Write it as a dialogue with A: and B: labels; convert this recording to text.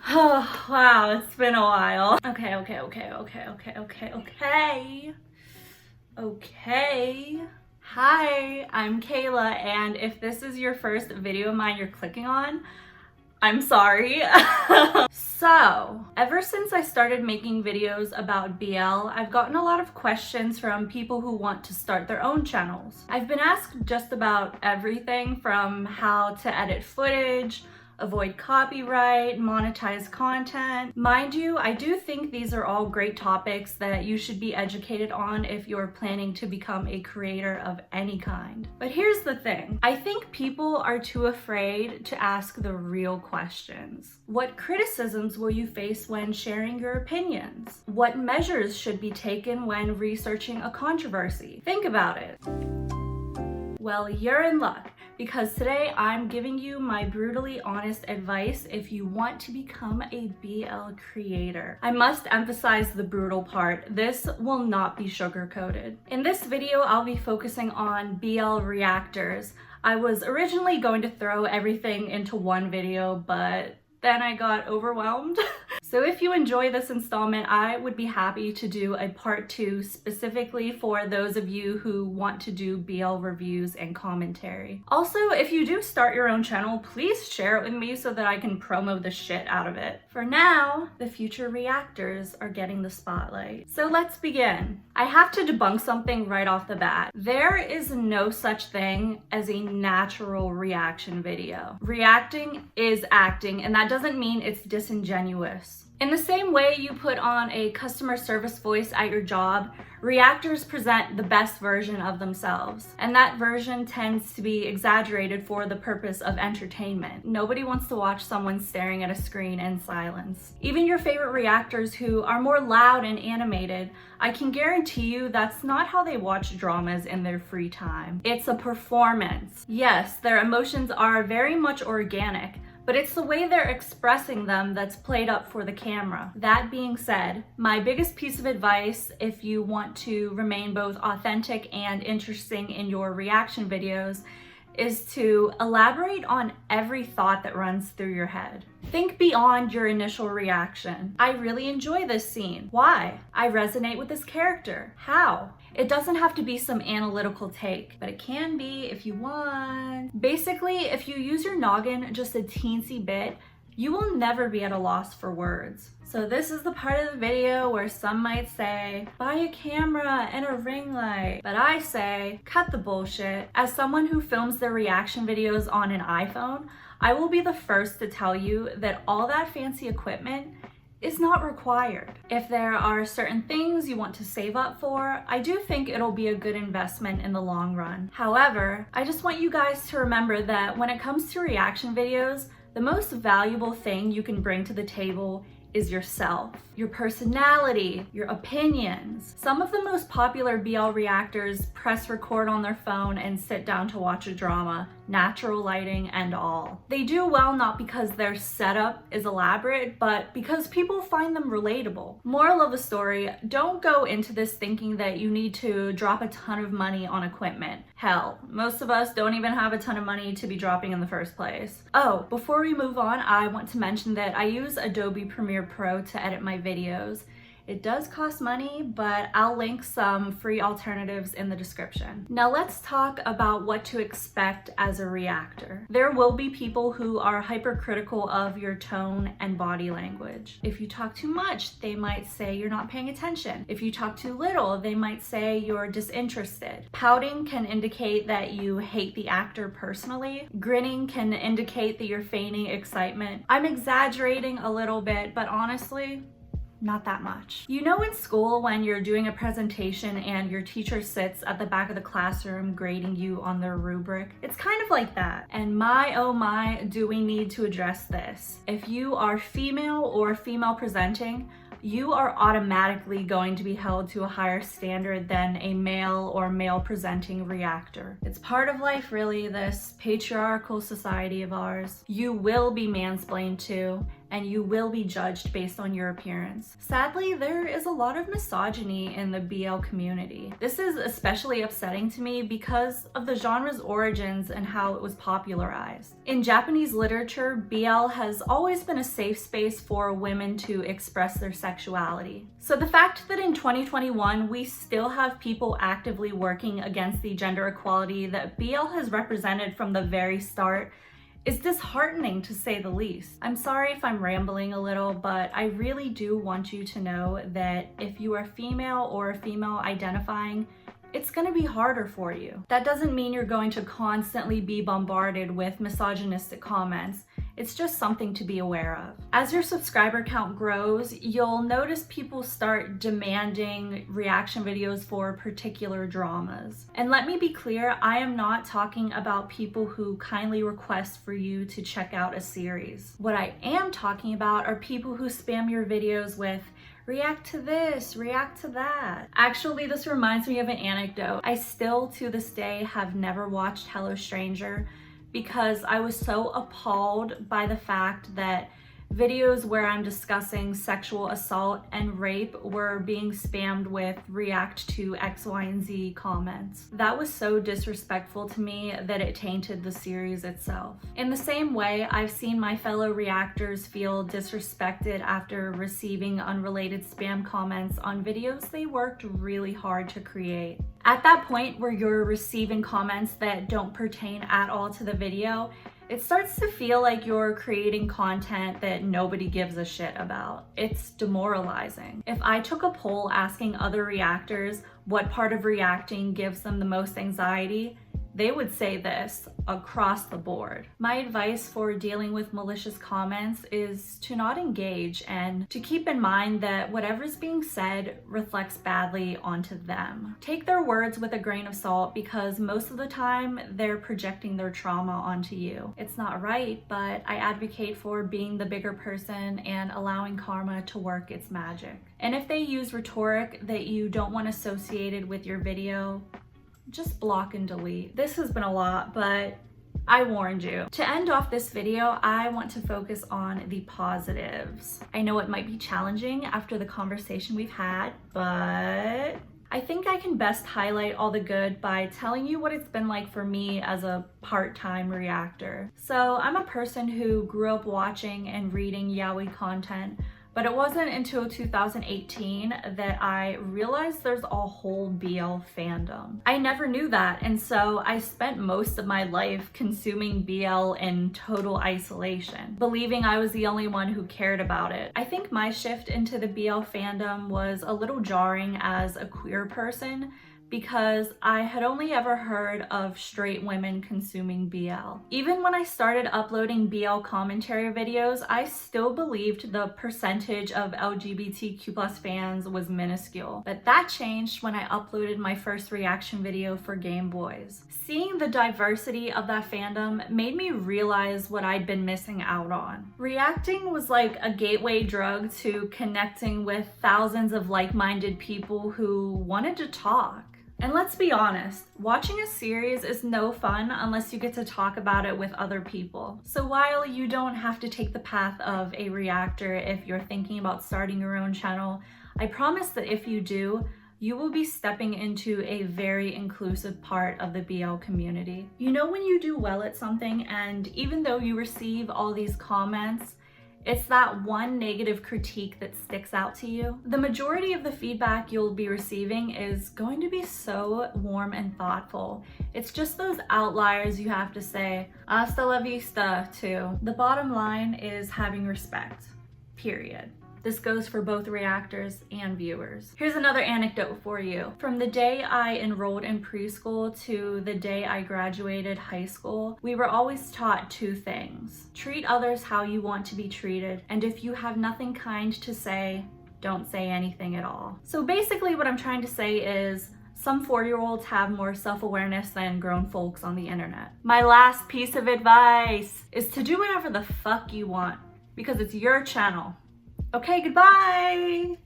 A: Oh, wow, it's been a while. Okay. Hi, I'm Kayla, and if this is your first video of mine you're clicking on, I'm sorry. So, ever since I started making videos about BL, I've gotten a lot of questions from people who want to start their own channels. I've been asked just about everything from how to edit footage, avoid copyright, monetize content. Mind you, I do think these are all great topics that you should be educated on if you're planning to become a creator of any kind. But here's the thing. I think people are too afraid to ask the real questions. What criticisms will you face when sharing your opinions? What measures should be taken when researching a controversy? Think about it. Well, you're in luck, because today I'm giving you my brutally honest advice if you want to become a BL creator. I must emphasize the brutal part. This will not be sugar-coated. In this video, I'll be focusing on BL reactors. I was originally going to throw everything into one video, but then I got overwhelmed. So if you enjoy this installment, I would be happy to do a part 2 specifically for those of you who want to do BL reviews and commentary. Also, if you do start your own channel, please share it with me so that I can promo the shit out of it. For now, the future reactors are getting the spotlight. So let's begin. I have to debunk something right off the bat. There is no such thing as a natural reaction video. Reacting is acting, and that doesn't mean it's disingenuous. In the same way you put on a customer service voice at your job, reactors present the best version of themselves. And that version tends to be exaggerated for the purpose of entertainment. Nobody wants to watch someone staring at a screen in silence. Even your favorite reactors who are more loud and animated, I can guarantee you that's not how they watch dramas in their free time. It's a performance. Yes, their emotions are very much organic, but it's the way they're expressing them that's played up for the camera. That being said, my biggest piece of advice if you want to remain both authentic and interesting in your reaction videos is to elaborate on every thought that runs through your head. Think beyond your initial reaction. I really enjoy this scene. Why? I resonate with this character. How? It doesn't have to be some analytical take, but it can be if you want. Basically, if you use your noggin just a teensy bit, you will never be at a loss for words. So this is the part of the video where some might say, buy a camera and a ring light. But I say, cut the bullshit. As someone who films their reaction videos on an iPhone, I will be the first to tell you that all that fancy equipment is not required. If there are certain things you want to save up for, I do think it'll be a good investment in the long run. However, I just want you guys to remember that when it comes to reaction videos, the most valuable thing you can bring to the table is yourself, your personality, your opinions. Some of the most popular BL reactors press record on their phone and sit down to watch a drama, natural lighting and all. They do well not because their setup is elaborate, but because people find them relatable. Moral of the story, don't go into this thinking that you need to drop a ton of money on equipment. Hell, most of us don't even have a ton of money to be dropping in the first place. Oh, before we move on, I want to mention that I use Adobe Premiere Pro to edit my videos. It does cost money, but I'll link some free alternatives in the description. Now let's talk about what to expect as a reactor. There will be people who are hypercritical of your tone and body language. If you talk too much, they might say you're not paying attention. If you talk too little, they might say you're disinterested. Pouting can indicate that you hate the actor personally. Grinning can indicate that you're feigning excitement. I'm exaggerating a little bit, but honestly, not that much. You know, in school when you're doing a presentation and your teacher sits at the back of the classroom grading you on their rubric? It's kind of like that. And my oh my, do we need to address this. If you are female or female presenting, you are automatically going to be held to a higher standard than a male or male presenting reactor. It's part of life, really, this patriarchal society of ours. You will be mansplained to, and you will be judged based on your appearance. Sadly, there is a lot of misogyny in the BL community. This is especially upsetting to me because of the genre's origins and how it was popularized. In Japanese literature, BL has always been a safe space for women to express their sexuality. So the fact that in 2021 we still have people actively working against the gender equality that BL has represented from the very start is disheartening, to say the least. I'm sorry if I'm rambling a little, but I really do want you to know that if you are female or female identifying, it's gonna be harder for you. That doesn't mean you're going to constantly be bombarded with misogynistic comments. It's just something to be aware of. As your subscriber count grows, you'll notice people start demanding reaction videos for particular dramas. And let me be clear, I am not talking about people who kindly request for you to check out a series. What I am talking about are people who spam your videos with react to this, react to that. Actually, this reminds me of an anecdote. I still, to this day, have never watched Hello Stranger because I was so appalled by the fact that videos where I'm discussing sexual assault and rape were being spammed with react to X, Y, and Z comments. That was so disrespectful to me that it tainted the series itself. In the same way, I've seen my fellow reactors feel disrespected after receiving unrelated spam comments on videos they worked really hard to create. At that point where you're receiving comments that don't pertain at all to the video, it starts to feel like you're creating content that nobody gives a shit about. It's demoralizing. If I took a poll asking other reactors what part of reacting gives them the most anxiety, they would say this across the board. My advice for dealing with malicious comments is to not engage and to keep in mind that whatever's being said reflects badly onto them. Take their words with a grain of salt because most of the time they're projecting their trauma onto you. It's not right, but I advocate for being the bigger person and allowing karma to work its magic. And if they use rhetoric that you don't want associated with your video, just block and delete. This has been a lot, but I warned you. To end off this video, I want to focus on the positives. I know it might be challenging after the conversation we've had, but I think I can best highlight all the good by telling you what it's been like for me as a part-time reactor. So I'm a person who grew up watching and reading yaoi content, but it wasn't until 2018 that I realized there's a whole BL fandom. I never knew that, and so I spent most of my life consuming BL in total isolation, believing I was the only one who cared about it. I think my shift into the BL fandom was a little jarring as a queer person, because I had only ever heard of straight women consuming BL. Even when I started uploading BL commentary videos, I still believed the percentage of LGBTQ+ fans was minuscule. But that changed when I uploaded my first reaction video for Game Boys. Seeing the diversity of that fandom made me realize what I'd been missing out on. Reacting was like a gateway drug to connecting with thousands of like-minded people who wanted to talk. And let's be honest, watching a series is no fun unless you get to talk about it with other people. So while you don't have to take the path of a reactor if you're thinking about starting your own channel, I promise that if you do, you will be stepping into a very inclusive part of the BL community. You know when you do well at something and even though you receive all these comments, it's that one negative critique that sticks out to you. The majority of the feedback you'll be receiving is going to be so warm and thoughtful. It's just those outliers you have to say, hasta la vista to. The bottom line is having respect, period. This goes for both reactors and viewers. Here's another anecdote for you. From the day I enrolled in preschool to the day I graduated high school, we were always taught two things. Treat others how you want to be treated, and if you have nothing kind to say, don't say anything at all. So basically what I'm trying to say is, some 4-year-olds have more self-awareness than grown folks on the internet. My last piece of advice is to do whatever the fuck you want, because it's your channel. Okay, goodbye!